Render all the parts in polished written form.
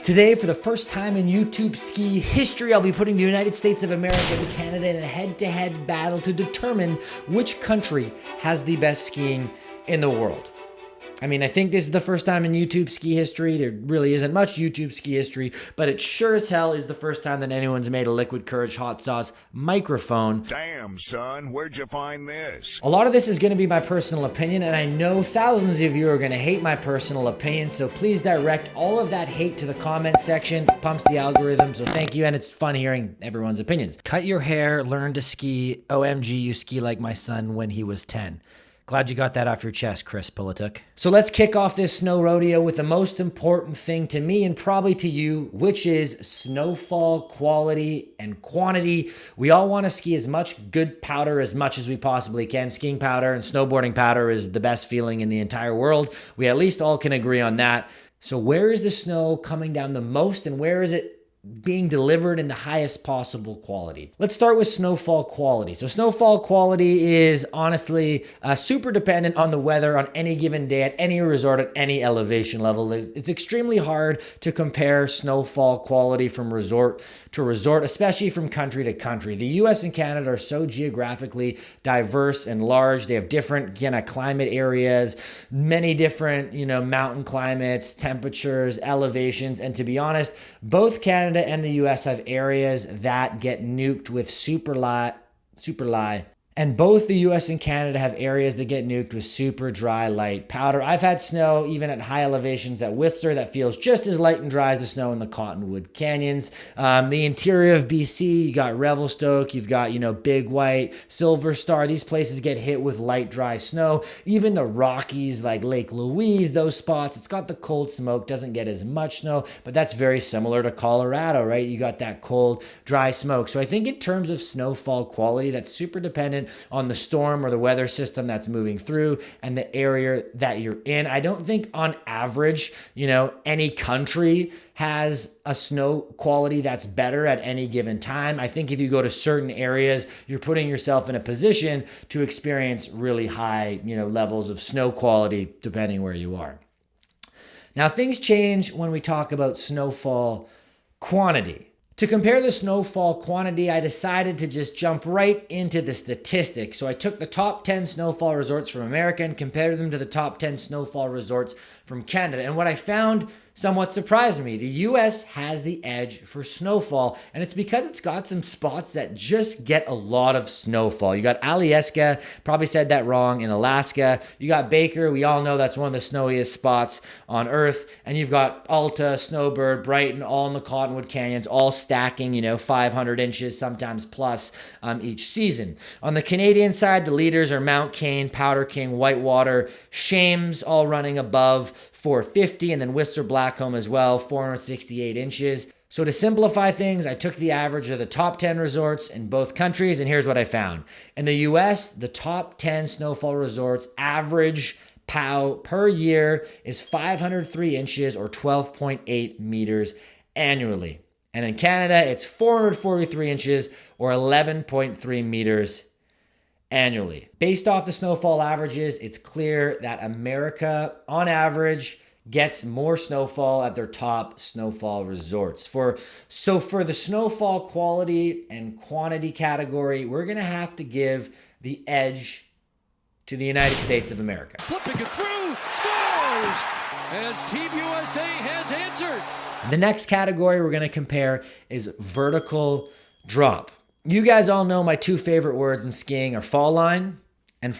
Today, for the first time in YouTube ski history, I'll be putting the United States of America and Canada in a head-to-head battle to determine which country has the best skiing in the world. I mean, I think this is the first time in YouTube ski history. There really isn't much YouTube ski history, but it sure as hell is the first time that anyone's made a Liquid Courage hot sauce microphone. Damn, son, where'd you find this? A lot of this is going to be my personal opinion, and I know thousands of you are going to hate my personal opinion, so please direct all of that hate to the comment section. It pumps the algorithm, so thank you, and it's fun hearing everyone's opinions. Cut your hair, learn to ski. OMG, you ski like my son when he was 10. Glad you got that off your chest, Chris Polituk. So let's kick off this snow rodeo with the most important thing to me and probably to you, which is snowfall quality and quantity. We all want to ski as much good powder as much as we possibly can. Skiing powder and snowboarding powder is the best feeling in the entire world. We at least all can agree on that. So where is the snow coming down the most, and where is it being delivered in the highest possible quality? Let's start with snowfall quality. So snowfall quality is honestly super dependent on the weather on any given day at any resort at any elevation level. It's extremely hard to compare snowfall quality from resort to resort, especially from country to country. The US and Canada are so geographically diverse and large. They have different climate areas, many different mountain climates, temperatures, elevations, and to be honest, both Canada and the US have areas that get nuked with super light, and both the US and Canada have areas that get nuked with super dry, light powder. I've had snow even at high elevations at Whistler that feels just as light and dry as the snow in the Cottonwood Canyons. The interior of BC, you got Revelstoke, you've got, Big White, Silver Star. These places get hit with light, dry snow. Even the Rockies like Lake Louise, those spots, it's got the cold smoke, doesn't get as much snow, but that's very similar to Colorado, right? You got that cold, dry smoke. So I think in terms of snowfall quality, that's super dependent on the storm or the weather system that's moving through and the area that you're in. I don't think on average, any country has a snow quality that's better at any given time. I think if you go to certain areas, you're putting yourself in a position to experience really high, levels of snow quality depending where you are. Now, things change when we talk about snowfall quantity. To compare the snowfall quantity, I decided to just jump right into the statistics. So I took the top 10 snowfall resorts from America and compared them to the top 10 snowfall resorts from Canada. And what I found somewhat surprised me. The US has the edge for snowfall, and it's because it's got some spots that just get a lot of snowfall. You got Alyeska, probably said that wrong, in Alaska. You got Baker, we all know that's one of the snowiest spots on Earth. And you've got Alta, Snowbird, Brighton, all in the Cottonwood Canyons, all stacking, 500 inches, sometimes plus each season. On the Canadian side, the leaders are Mount Cain, Powder King, Whitewater, Shames, all running above 450, and then Whistler Blackcomb as well, 468 inches. So to simplify things, I took the average of the top 10 resorts in both countries, and here's what I found. In the US, the top 10 snowfall resorts average POW per year is 503 inches or 12.8 meters annually. And in Canada, it's 443 inches or 11.3 meters annually. Based off the snowfall averages, it's clear that America, on average, gets more snowfall at their top snowfall resorts. For the snowfall quality and quantity category, we're going to have to give the edge to the United States of America. Flipping it through, scores! As Team USA has answered. The next category we're going to compare is vertical drop. You guys all know my two favorite words in skiing are fall line, and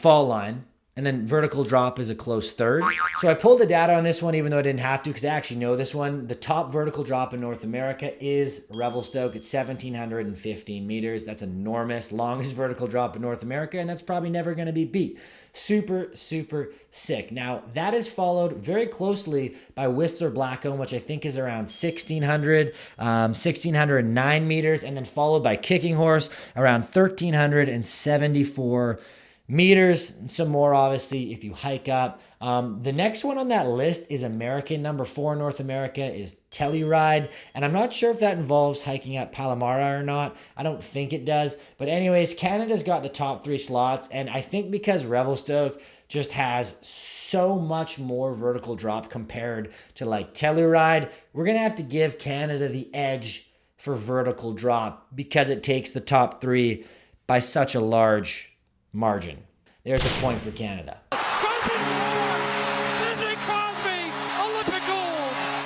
then vertical drop is a close third. So I pulled the data on this one, even though I didn't have to, because I actually know this one. The top vertical drop in North America is Revelstoke. It's 1,715 meters. That's enormous. Longest vertical drop in North America, and that's probably never going to be beat. Super, super sick. Now, that is followed very closely by Whistler Blackcomb, which I think is around 1,609 meters, and then followed by Kicking Horse, around 1,374 meters, some more obviously if you hike up. The next one on that list is American. Number 4 in North America is Telluride, and I'm not sure if that involves hiking up Palomara or not. I don't think it does, but anyways, Canada's got the top 3 slots, and I think because Revelstoke just has so much more vertical drop compared to like Telluride, we're gonna have to give Canada the edge for vertical drop because it takes the top 3 by such a large margin. There's a point for Canada.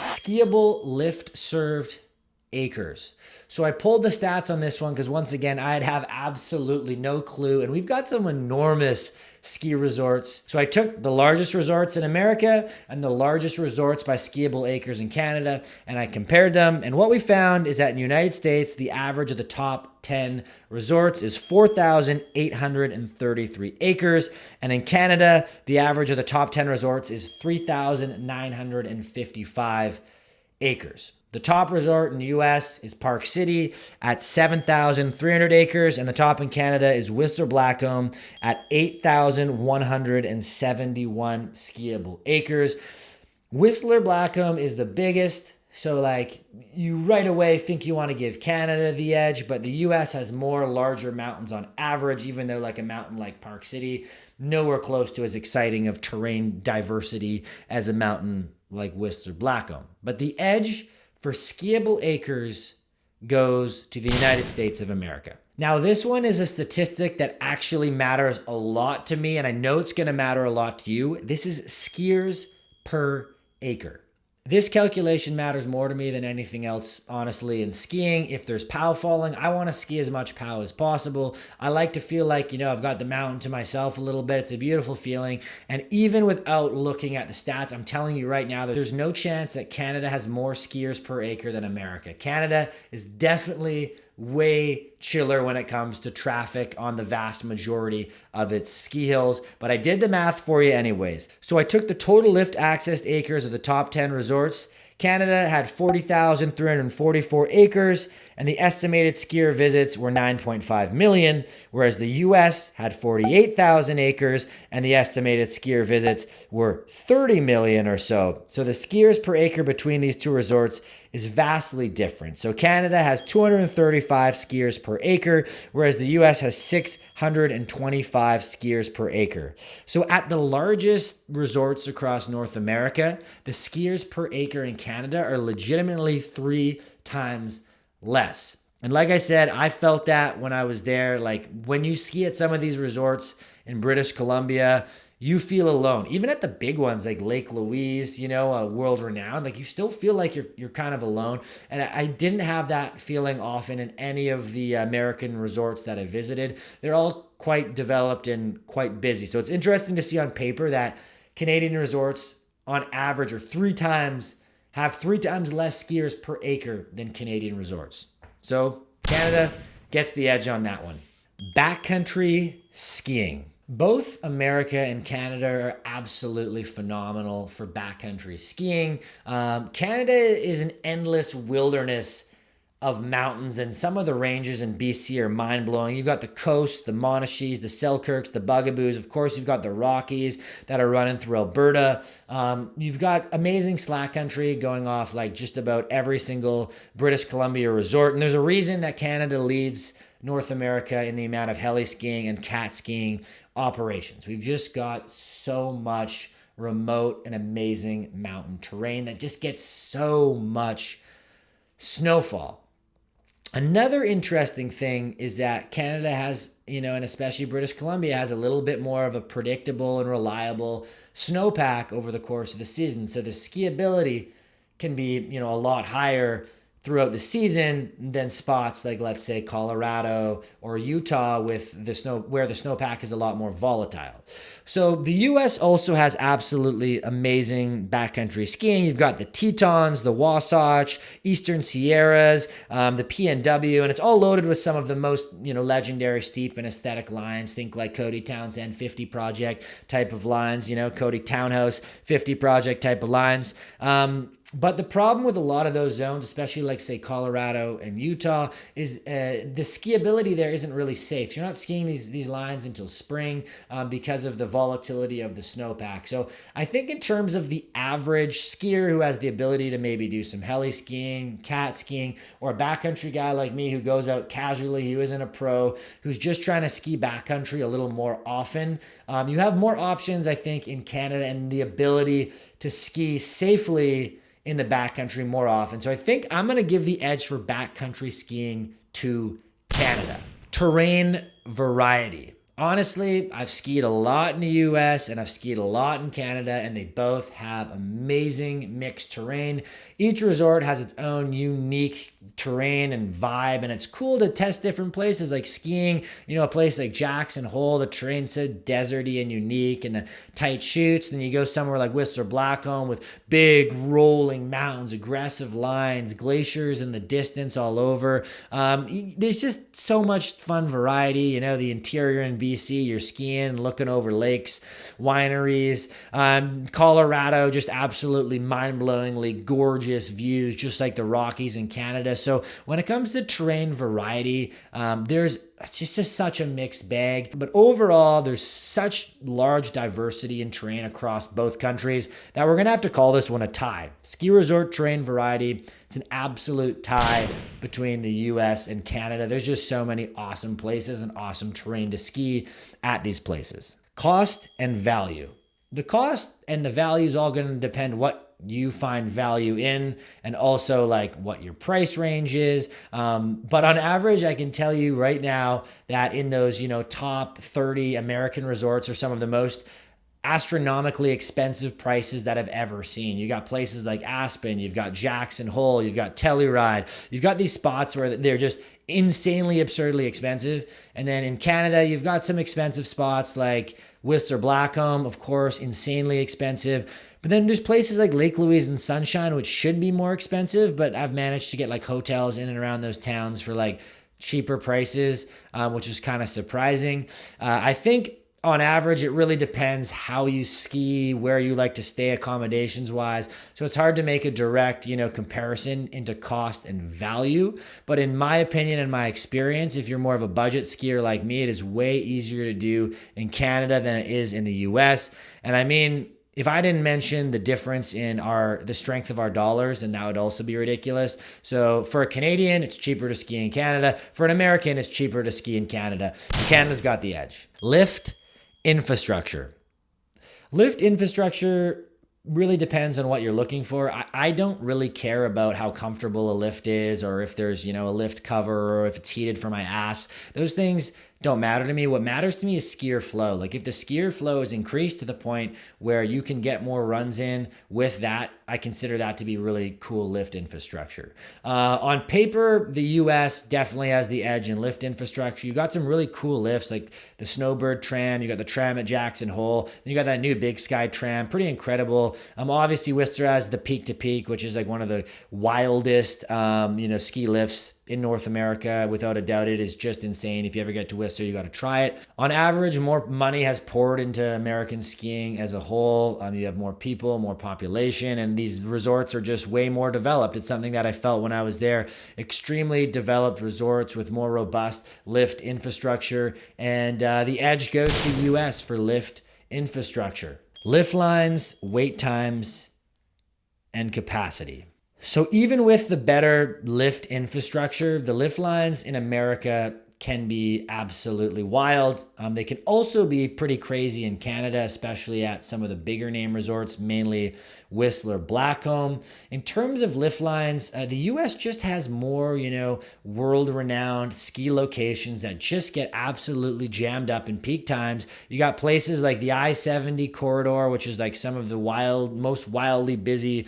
Skiable lift served acres. So I pulled the stats on this one because once again, I'd have absolutely no clue. And we've got some enormous ski resorts. So I took the largest resorts in America and the largest resorts by skiable acres in Canada, and I compared them. And what we found is that in the United States, the average of the top 10 resorts is 4,833 acres. And in Canada, the average of the top 10 resorts is 3,955 acres. The top resort in the US is Park City at 7,300 acres, and the top in Canada is Whistler Blackcomb at 8,171 skiable acres. Whistler Blackcomb is the biggest, so like you right away think you want to give Canada the edge, but the US has more larger mountains on average, even though like a mountain like Park City, nowhere close to as exciting of terrain diversity as a mountain like Whistler Blackcomb. But the edge for skiable acres goes to the United States of America. Now, this one is a statistic that actually matters a lot to me, and I know it's going to matter a lot to you. This is skiers per acre. This calculation matters more to me than anything else, honestly, in skiing. If there's pow falling, I want to ski as much pow as possible. I like to feel like, I've got the mountain to myself a little bit. It's a beautiful feeling. And even without looking at the stats, I'm telling you right now that there's no chance that Canada has more skiers per acre than America. Canada is definitely way chiller when it comes to traffic on the vast majority of its ski hills, but I did the math for you anyways. So I took the total lift accessed acres of the top 10 resorts. Canada had 40,344 acres, and the estimated skier visits were 9.5 million, whereas the US had 48,000 acres, and the estimated skier visits were 30 million or so. So the skiers per acre between these two resorts is vastly different. So Canada has 235 skiers per acre, whereas the US has 625 skiers per acre. So at the largest resorts across North America, the skiers per acre in Canada are legitimately 3 times less. And like I said, I felt that when I was there. Like when you ski at some of these resorts in British Columbia, you feel alone. Even at the big ones like Lake Louise, world renowned, like you still feel like you're kind of alone. And I didn't have that feeling often in any of the American resorts that I visited. They're all quite developed and quite busy. So it's interesting to see on paper that Canadian resorts on average have 3 times less skiers per acre than Canadian resorts. So Canada gets the edge on that one. Backcountry skiing. Both America and Canada are absolutely phenomenal for backcountry skiing. Canada is an endless wilderness of mountains, and some of the ranges in BC are mind-blowing. You've got the coast, the Monashees, the Selkirks, the Bugaboos. Of course, you've got the Rockies that are running through Alberta. You've got amazing slack country going off like just about every single British Columbia resort. And there's a reason that Canada leads North America in the amount of heli skiing and cat skiing operations. We've just got so much remote and amazing mountain terrain that just gets so much snowfall. Another interesting thing is that Canada has, and especially British Columbia has a little bit more of a predictable and reliable snowpack over the course of the season. So the skiability can be, a lot higher throughout the season than spots like, let's say, Colorado or Utah with the snow, where the snowpack is a lot more volatile. So the US also has absolutely amazing backcountry skiing. You've got the Tetons, the Wasatch, Eastern Sierras, the PNW, and it's all loaded with some of the most, legendary steep and aesthetic lines. Think like Cody Townsend 50 Project type of lines, Cody Townhouse 50 Project type of lines. But the problem with a lot of those zones, especially like say Colorado and Utah, is the skiability there isn't really safe. So you're not skiing these lines until spring because of the volatility of the snowpack. So I think in terms of the average skier who has the ability to maybe do some heli skiing, cat skiing, or a backcountry guy like me who goes out casually, who isn't a pro, who's just trying to ski backcountry a little more often, you have more options, I think, in Canada and the ability to ski safely in the backcountry more often. So I think I'm going to give the edge for backcountry skiing to Canada. Terrain variety. Honestly, I've skied a lot in the US and I've skied a lot in Canada, and they both have amazing mixed terrain. Each resort has its own unique terrain and vibe, and it's cool to test different places. Like skiing, a place like Jackson Hole, the terrain's so deserty and unique and the tight chutes. Then you go somewhere like Whistler Blackcomb with big rolling mountains, aggressive lines, glaciers in the distance all over. There's just so much fun variety. The interior in BC, you're skiing, looking over lakes, wineries. Colorado, just absolutely mind-blowingly gorgeous views, just like the Rockies in Canada. So when it comes to terrain variety, it's just such a mixed bag. But overall, there's such large diversity in terrain across both countries that we're going to have to call this one a tie. Ski resort terrain variety, it's an absolute tie between the US and Canada. There's just so many awesome places and awesome terrain to ski at these places. Cost and value. The cost and the value is all going to depend what you find value in, and also like what your price range is. But on average, I can tell you right now that in those, top 30 American resorts are some of the most astronomically expensive prices that I've ever seen. You got places like Aspen, you've got Jackson Hole, you've got Telluride, you've got these spots where they're just insanely absurdly expensive. And then in Canada, you've got some expensive spots like Whistler Blackcomb, of course, insanely expensive. But then there's places like Lake Louise and Sunshine, which should be more expensive, but I've managed to get like hotels in and around those towns for like cheaper prices, which is kind of surprising. I think on average, it really depends how you ski, where you like to stay accommodations wise. So it's hard to make a direct, comparison into cost and value. But in my opinion and my experience, if you're more of a budget skier like me, it is way easier to do in Canada than it is in the US. And I mean, if I didn't mention the difference in the strength of our dollars, then that would also be ridiculous. So for a Canadian, it's cheaper to ski in Canada. For an American, it's cheaper to ski in Canada. Canada's got the edge. Lift infrastructure. Lift infrastructure really depends on what you're looking for. I don't really care about how comfortable a lift is, or if there's, a lift cover, or if it's heated for my ass. Those things don't matter to me. What matters to me is skier flow. Like if the skier flow is increased to the point where you can get more runs in with that, I consider that to be really cool lift infrastructure. On paper, the US definitely has the edge in lift infrastructure. You got some really cool lifts like the Snowbird tram. You got the tram at Jackson Hole. Then you got that new Big Sky tram. Pretty incredible. Obviously Whistler has the Peak to Peak, which is like one of the wildest, ski lifts in North America. Without a doubt, it is just insane. If you ever get to Whistler, you got to try it. On average, more money has poured into American skiing as a whole. You have more people, more population, and these resorts are just way more developed. It's something that I felt when I was there. Extremely developed resorts with more robust lift infrastructure, and the edge goes to the US for lift infrastructure. Lift lines, wait times, and capacity. So even with the better lift infrastructure, the lift lines in America can be absolutely wild. They can also be pretty crazy in Canada, especially at some of the bigger name resorts, mainly Whistler Blackcomb. In terms of lift lines, the US just has more, world-renowned ski locations that just get absolutely jammed up in peak times. You got places like the I-70 corridor, which is like some of the most wildly busy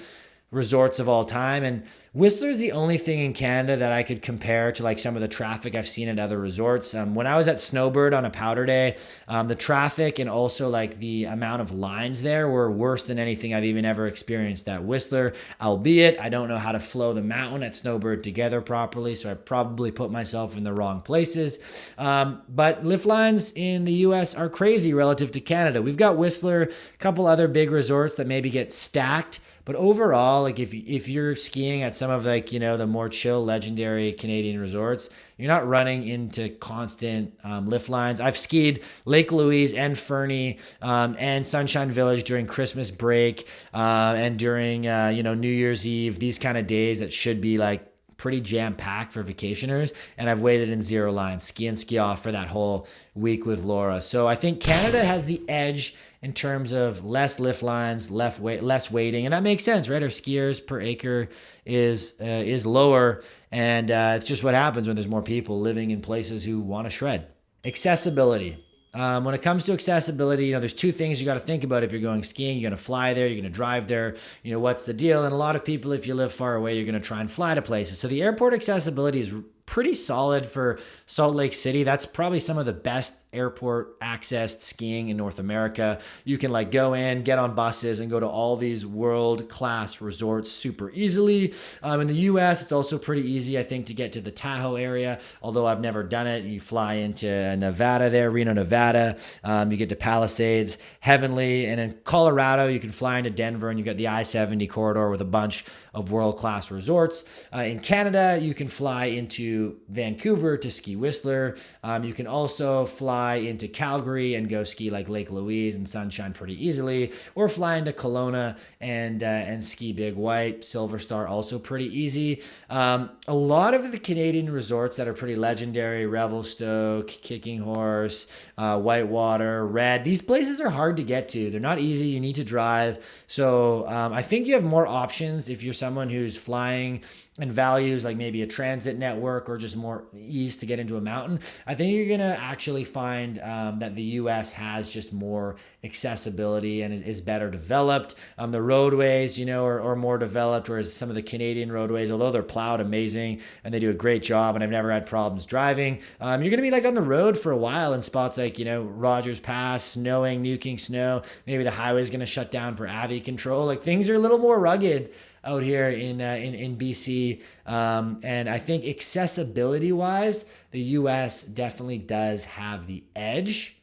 resorts of all time. And Whistler's the only thing in Canada that I could compare to like some of the traffic I've seen at other resorts. When I was at Snowbird on a powder day, the traffic and also like the amount of lines there were worse than anything I've even ever experienced at Whistler, albeit I don't know how to flow the mountain at Snowbird together properly, so I probably put myself in the wrong places. But lift lines in the US are crazy relative to Canada. We've got Whistler, a couple other big resorts that maybe get stacked, But overall, like if you're skiing at some of like, the more chill, legendary Canadian resorts, you're not running into constant lift lines. I've skied Lake Louise and Fernie and Sunshine Village during Christmas break and during, New Year's Eve, these kind of days that should be like pretty jam-packed for vacationers, and I've waited in zero lines, ski and ski off for that whole week with Laura. So I think Canada has the edge in terms of less lift lines, less waiting, and that makes sense, right? Our skiers per acre is lower, and it's just what happens when there's more people living in places who want to shred. Accessibility. When it comes to accessibility, there's two things you got to think about if you're going skiing. You're going to fly there, you're going to drive there, what's the deal? And a lot of people, if you live far away, you're going to try and fly to places. So the airport accessibility is pretty solid for Salt Lake City. That's probably some of the best airport accessed skiing in North America. You can like go in, get on buses, and go to all these world-class resorts super easily. In the US, it's also pretty easy, I think, to get to the Tahoe area, although I've never done it. You fly into Nevada there, Reno, Nevada. You get to Palisades, Heavenly, and in Colorado, you can fly into Denver, and you've got the I-70 corridor with a bunch of world-class resorts. In Canada, you can fly into Vancouver to ski Whistler. You can also fly into Calgary and go ski like Lake Louise and Sunshine pretty easily, or fly into Kelowna and ski Big White. Silver Star also pretty easy. A lot of the Canadian resorts that are pretty legendary, Revelstoke, Kicking Horse, Whitewater, Red, these places are hard to get to. They're not easy. You need to drive. So I think you have more options if you're someone who's flying and values like maybe a transit network or just more ease to get into a mountain. I think you're going to actually find that the US has just more accessibility and is better developed. The roadways, are more developed, whereas some of the Canadian roadways, although they're plowed amazing and they do a great job and I've never had problems driving, you're going to be like on the road for a while in spots like, Rogers Pass, snowing, nuking snow. Maybe the highway's going to shut down for AVI control. Like things are a little more rugged out here in BC. And I think accessibility wise, the US definitely does have the edge,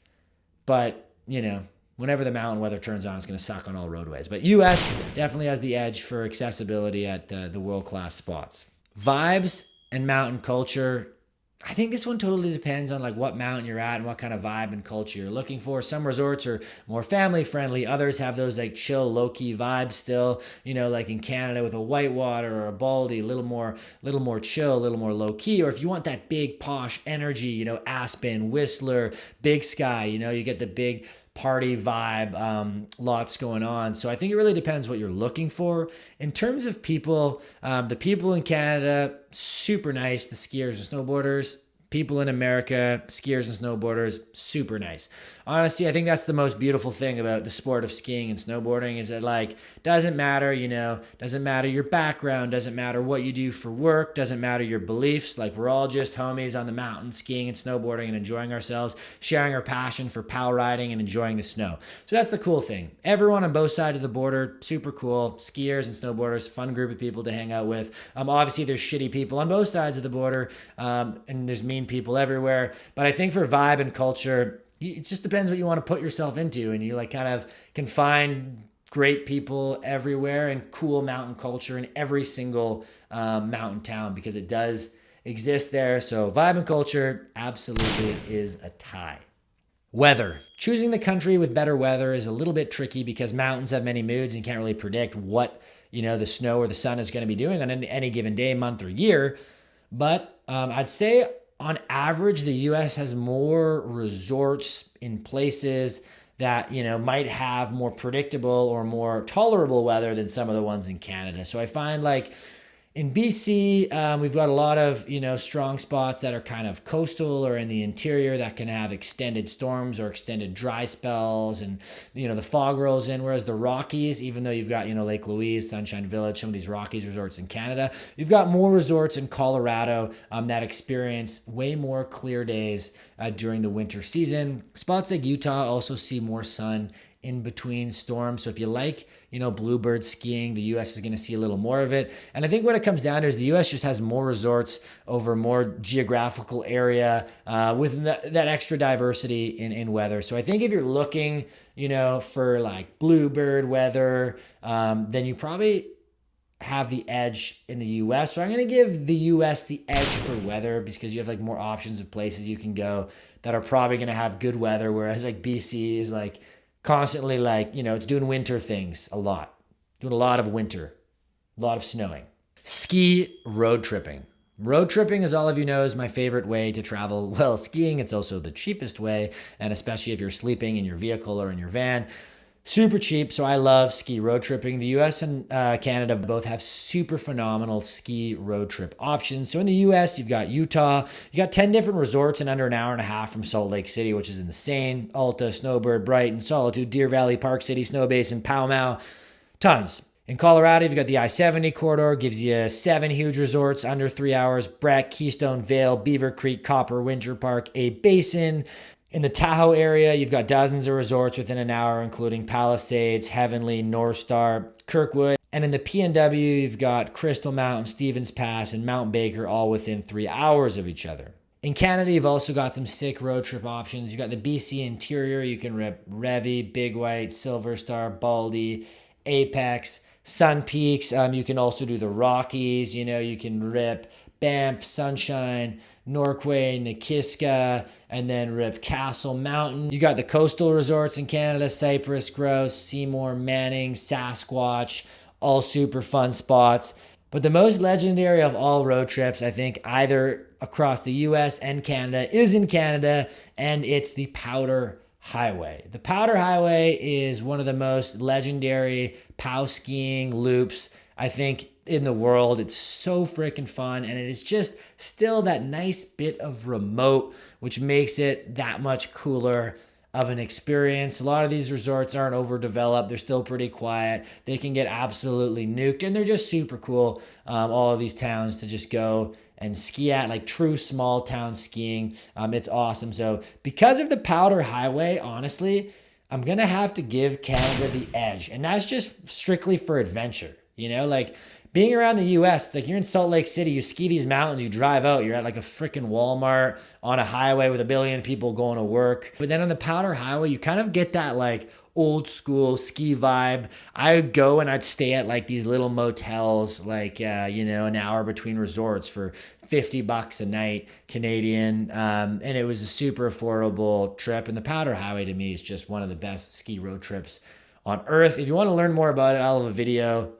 but whenever the mountain weather turns on, it's going to suck on all roadways. But US definitely has the edge for accessibility at the world-class spots. Vibes and mountain culture. I think this one totally depends on like what mountain you're at and what kind of vibe and culture you're looking for. Some resorts are more family friendly. Others have those like chill, low key vibes still, like in Canada with a Whitewater or a Baldy, a little more chill, a little more low key. Or if you want that big posh energy, Aspen, Whistler, Big Sky, you get the big party vibe, lots going on. So I think it really depends what you're looking for. In terms of people, the people in Canada, super nice. The skiers and snowboarders. People in America, skiers and snowboarders, super nice. Honestly, I think that's the most beautiful thing about the sport of skiing and snowboarding is that like, doesn't matter, doesn't matter your background, doesn't matter what you do for work, doesn't matter your beliefs. Like we're all just homies on the mountain skiing and snowboarding and enjoying ourselves, sharing our passion for pow riding and enjoying the snow. So that's the cool thing. Everyone on both sides of the border, super cool. Skiers and snowboarders, fun group of people to hang out with. Obviously there's shitty people on both sides of the border, and there's mean people everywhere. But I think for vibe and culture, it just depends what you want to put yourself into, and you like kind of can find great people everywhere and cool mountain culture in every single mountain town because it does exist there. So vibe and culture absolutely is a tie. Weather. Choosing the country with better weather is a little bit tricky because mountains have many moods and can't really predict what the snow or the sun is going to be doing on any given day, month, or year. But I'd say on average, the US has more resorts in places that, might have more predictable or more tolerable weather than some of the ones in Canada. So I find like in BC, we've got a lot of, strong spots that are kind of coastal or in the interior that can have extended storms or extended dry spells and, the fog rolls in. Whereas the Rockies, even though you've got, Lake Louise, Sunshine Village, some of these Rockies resorts in Canada, you've got more resorts in Colorado that experience way more clear days during the winter season. Spots like Utah also see more sun in between storms. So if you like, bluebird skiing, the US is going to see a little more of it. And I think what it comes down to is the US just has more resorts over more geographical area with that extra diversity in weather. So I think if you're looking, for like bluebird weather, then you probably have the edge in the US. So I'm going to give the US the edge for weather because you have like more options of places you can go that are probably going to have good weather. Whereas like BC is like constantly like, it's doing winter things a lot, doing a lot of winter, a lot of snowing. Ski road tripping. Road tripping, as all of you know, is my favorite way to travel while skiing. It's also the cheapest way. And especially if you're sleeping in your vehicle or in your van, super cheap. So I love ski road tripping. The US and Canada both have super phenomenal ski road trip options. So in the US, you've got Utah. You got 10 different resorts in under an hour and a half from Salt Lake City, which is insane. Alta, Snowbird, Brighton, Solitude, Deer Valley, Park City, Snow Basin, Powwow, tons. In Colorado, you've got the I-70 corridor, gives you 7 huge resorts under 3 hours. Breck, Keystone, Vale, Beaver Creek, Copper, Winter Park, A Basin. In the Tahoe area, you've got dozens of resorts within an hour, including Palisades, Heavenly, North Star, Kirkwood. And in the PNW, you've got Crystal Mountain, Stevens Pass, and Mount Baker, all within 3 hours of each other. In Canada, you've also got some sick road trip options. You've got the BC interior. You can rip Revy, Big White, Silver Star, Baldy, Apex, Sun Peaks. You can also do the Rockies. You can rip Banff, Sunshine, Norquay, Nakiska, and then rip Castle Mountain. You got the coastal resorts in Canada, Cypress, Grouse, Seymour, Manning, Sasquatch, all super fun spots. But the most legendary of all road trips, I think, either across the US and Canada, is in Canada, and it's the Powder Highway. The Powder Highway is one of the most legendary POW skiing loops, I think, in the world. It's so freaking fun, and it is just still that nice bit of remote, which makes it that much cooler of an experience. A lot of these resorts aren't overdeveloped. They're still pretty quiet. They can get absolutely nuked, and they're just super cool. All of these towns to just go and ski at, like true small town skiing. It's awesome. So because of the Powder Highway, honestly, I'm going to have to give Canada the edge, and that's just strictly for adventure. Like being around the US, it's like you're in Salt Lake City, you ski these mountains, you drive out, you're at like a freaking Walmart on a highway with a billion people going to work. But then on the Powder Highway, you kind of get that like old school ski vibe. I would go and I'd stay at like these little motels, like, an hour between resorts for $50 a night Canadian. And it was a super affordable trip. And the Powder Highway to me is just one of the best ski road trips on earth. If you want to learn more about it, I'll have a video,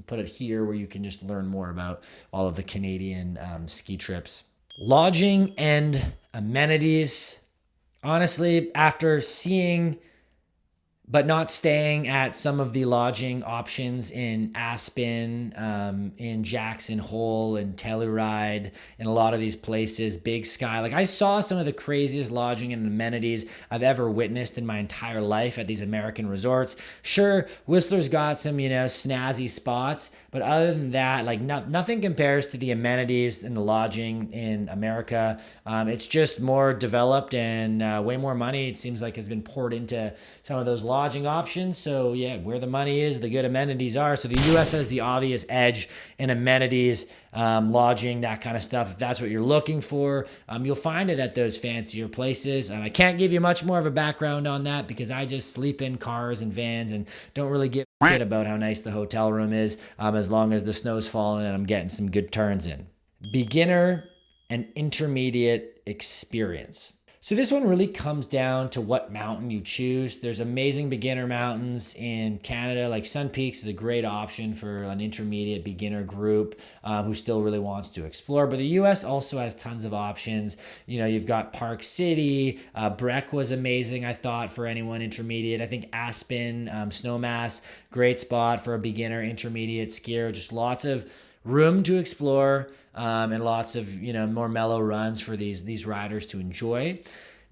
put it here where you can just learn more about all of the Canadian ski trips. Lodging and amenities. Honestly, after seeing but not staying at some of the lodging options in Aspen, in Jackson Hole, and Telluride, in a lot of these places, Big Sky. Like I saw some of the craziest lodging and amenities I've ever witnessed in my entire life at these American resorts. Sure, Whistler's got some, snazzy spots, but other than that, like nothing compares to the amenities and the lodging in America. It's just more developed and way more money, it seems like, has been poured into some of those lodging options. So yeah, where the money is, the good amenities are. So the US has the obvious edge in amenities, lodging, that kind of stuff. If that's what you're looking for, you'll find it at those fancier places. I can't give you much more of a background on that because I just sleep in cars and vans and don't really give a shit about how nice the hotel room is, as long as the snow's falling and I'm getting some good turns in. Beginner and intermediate experience. So this one really comes down to what mountain you choose. There's amazing beginner mountains in Canada, like Sun Peaks is a great option for an intermediate beginner group who still really wants to explore. But the US also has tons of options. You've got Park City, Breck was amazing, I thought, for anyone intermediate. I think Aspen, Snowmass, great spot for a beginner intermediate skier. Just lots of room to explore, and lots of more mellow runs for these riders to enjoy.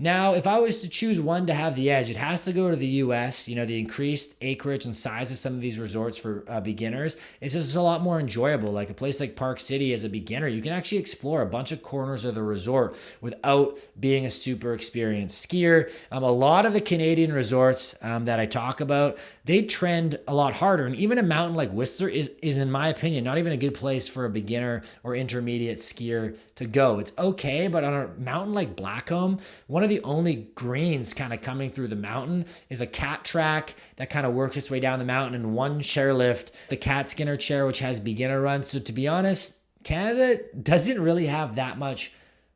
Now, if I was to choose one to have the edge, it has to go to the US. You know, the increased acreage and size of some of these resorts for beginners, it's just a lot more enjoyable. Like a place like Park City, as a beginner, you can actually explore a bunch of corners of the resort without being a super experienced skier. A lot of the Canadian resorts that I talk about, they trend a lot harder. And even a mountain like Whistler is in my opinion, not even a good place for a beginner or intermediate skier to go. It's okay, but on a mountain like Blackcomb, one of the only greens kind of coming through the mountain is a cat track that kind of works its way down the mountain, and one chairlift, the Cat Skinner chair, which has beginner runs. So to be honest, Canada doesn't really have that much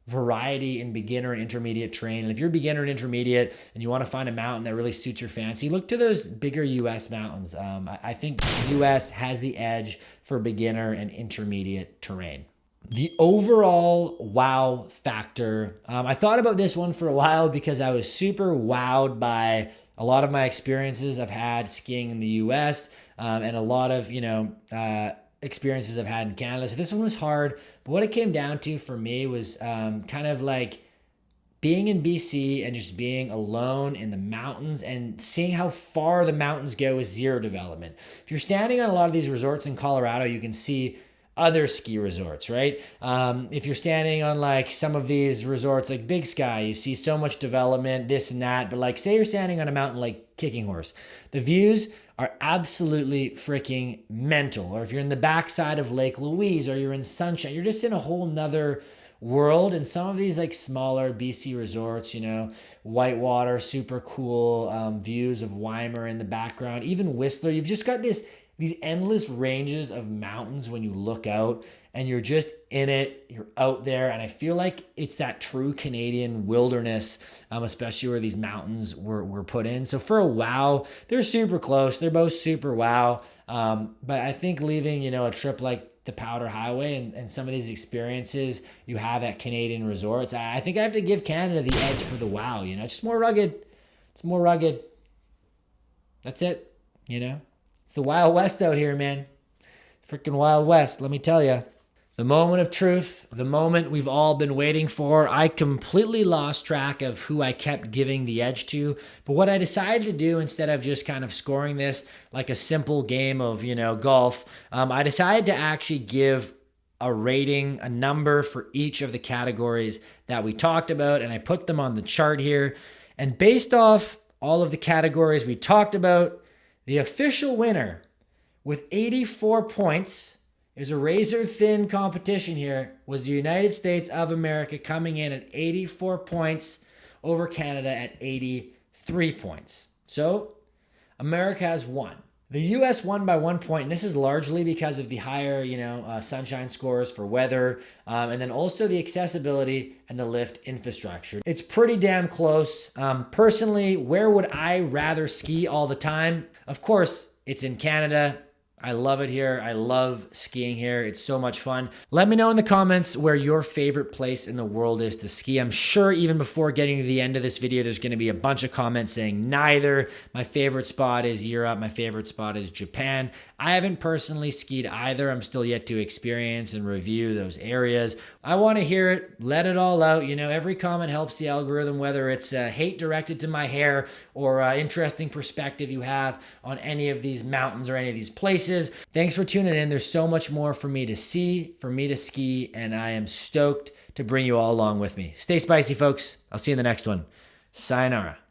variety in beginner and intermediate terrain. And if you're beginner and intermediate and you want to find a mountain that really suits your fancy, look to those bigger US mountains. I think US has the edge for beginner and intermediate terrain. The overall wow factor. I thought about this one for a while because I was super wowed by a lot of my experiences I've had skiing in the US, and a lot of, experiences I've had in Canada. So this one was hard, but what it came down to for me was kind of like being in BC and just being alone in the mountains and seeing how far the mountains go with zero development. If you're standing on a lot of these resorts in Colorado, you can see other ski resorts, right? If you're standing on like some of these resorts like Big Sky, you see so much development, this and that. But like say you're standing on a mountain like Kicking Horse, the views are absolutely freaking mental. Or if you're in the backside of Lake Louise or you're in Sunshine, you're just in a whole nother world. And some of these like smaller BC resorts, Whitewater, super cool, views of Weimar in the background, even Whistler, you've just got these endless ranges of mountains when you look out, and you're just in it, you're out there. And I feel like it's that true Canadian wilderness, especially where these mountains were put in. So for a wow, they're super close. They're both super wow. But I think leaving, a trip like the Powder Highway and some of these experiences you have at Canadian resorts, I think I have to give Canada the edge for the wow. It's just more rugged. It's more rugged. That's it, It's the Wild West out here, man. Freaking Wild West, let me tell you. The moment of truth, the moment we've all been waiting for. I completely lost track of who I kept giving the edge to. But what I decided to do, instead of just kind of scoring this like a simple game of, golf, I decided to actually give a rating, a number for each of the categories that we talked about. And I put them on the chart here. And based off all of the categories we talked about, the official winner with 84 points, is a razor-thin competition here, was the United States of America, coming in at 84 points over Canada at 83 points. So America has won. The US won by 1 point, and this is largely because of the higher, sunshine scores for weather, and then also the accessibility and the lift infrastructure. It's pretty damn close. Personally, where would I rather ski all the time? Of course, it's in Canada. I love it here. I love skiing here. It's so much fun. Let me know in the comments where your favorite place in the world is to ski. I'm sure even before getting to the end of this video, there's going to be a bunch of comments saying neither. My favorite spot is Europe. My favorite spot is Japan. I haven't personally skied either. I'm still yet to experience and review those areas. I want to hear it. Let it all out. Every comment helps the algorithm, whether it's hate directed to my hair or interesting perspective you have on any of these mountains or any of these places. Thanks for tuning in. There's so much more for me to see, for me to ski, and I am stoked to bring you all along with me. Stay spicy, folks. I'll see you in the next one. Sayonara.